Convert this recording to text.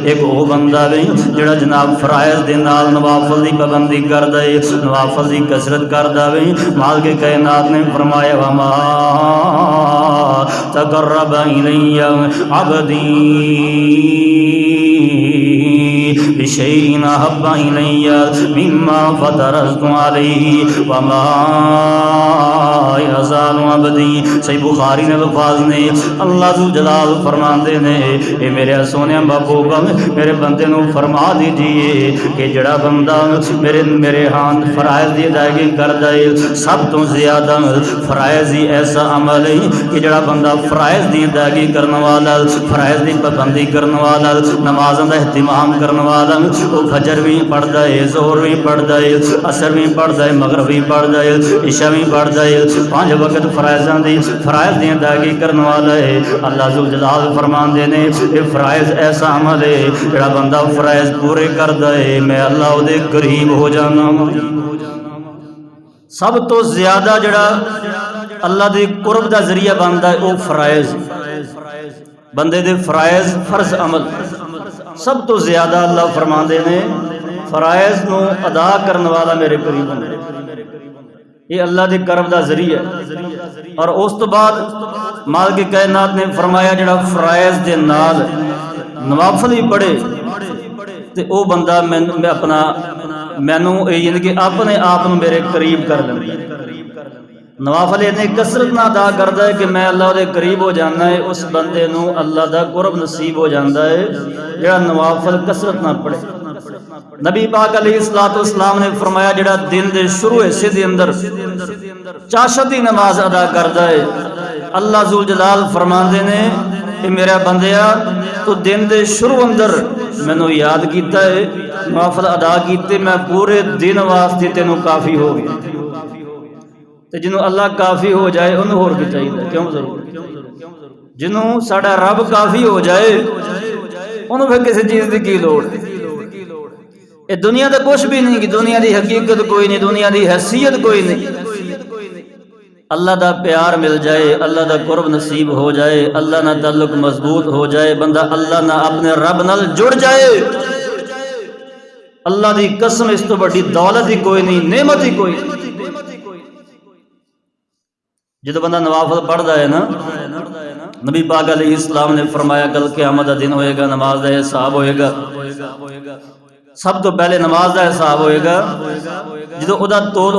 ایک وہ بندہ بھی جڑا جناب فرائض دے نال نوافل دی پابندی کردا ہے، نوافل دی کثرت کردا ہے۔ مالک کائنات نے فرمایا وما تقرب الی عبدی بشیء احب الی مما فرضت علیہ وما یزال عبدی۔ صحیح بخاری نے الفاظ نے اللہ ذو جلال فرماندے نے اے میرے سونے محبوب میرے بندے نو فرما دیجئے کہ جڑا بندہ میرے ہاں فرائض دی ادائیگی کردا ہے، سب تو زیادہ فرائض ہی ایسا عمل ہے کہ جڑا بندہ فرائض دی ادائیگی کرنے والا، فرائض دی پابندی کرنے والا، نمازاں دا اہتمام کرنے والا، وہ فجر بھی پڑھدا ہے، ظہر بھی پڑھدا ہے، عصر بھی پڑھدا ہے، مغرب بھی پڑھدا ہے، عشاء بھی پڑھدا ہے، 5 وقت فرائض دی ادائیگی کرنے والا ہے۔ اللہ ذو جلال فرماندے نے یہ فرائض ایسا عمل ہے جڑا بندہ فرائض پورے کردا ہے میں اللہ دے قریب ہو جانا۔ سب تو زیادہ جڑا اللہ دے قرب دا ذریعہ بندا ہے وہ فرائض، بندے دے فرائض فرض عمل سب تو زیادہ اللہ فرماندے نے فرائض نو ادا کرنے والا میرے قریب ہوندا ہے، یہ اللہ دے کرب دا ذریعہ ہے۔ اور اس تو بعد مالک کائنات نے فرمایا جڑا فرائض دے نال نوافل ہی پڑھے تے او بندہ مینوں یعنی کہ اپنے آپ میرے قریب کر لیندا ہے۔ نوافل اتنی کثرت نہ ادا کردا ہے کہ میں اللہ دے قریب ہو جانا ہے، اس بندے نو اللہ دا قرب نصیب ہو جاتا ہے جڑا نوافل کثرت نہ پڑھے۔ نبی پاک علیہ الصلوۃ والسلام نے فرمایا جڑا دن دے شروع حصے دے اندر چاشت دی نماز ادا کردا ہے، اللہ ذو جلال فرماندے نے کہ میرا بندیا تو دن دے شروع اندر مینوں یاد کیتا ہے، نوافل ادا کیتے، میں پورے دن واسطے تینوں کافی ہو گیا۔ تے جنوں اللہ کافی ہو جائے انہوں ہور کی چاہیے کیوں ضرور؟ جنوں ساڈا رب کافی ہو جائے انہوں پھر کسی چیز دی کی لوڑ؟ یہ دنیا دا کچھ بھی نہیں، کہ دنیا دی حقیقت کوئی نہیں، دنیا دی حیثیت کوئی نہیں۔ اللہ دا پیار مل جائے، اللہ دا قرب نصیب ہو جائے، اللہ نہ تعلق مضبوط ہو جائے، بندہ اللہ نہ اپنے رب نال جڑ جائے، اللہ دی قسم اس تو بڑی دولت ہی کوئی نہیں، نعمت ہی کوئی نہیں۔ جدو بندہ نوافل پڑھدا ہے نا، نبی پاک علیہ السلام نے فرمایا کل قیامت دا دن ہوئے گا، نماز دا حساب ہوئے گا، سب تو پہلے نماز دا حساب ہوئے گا، جدو او دا تول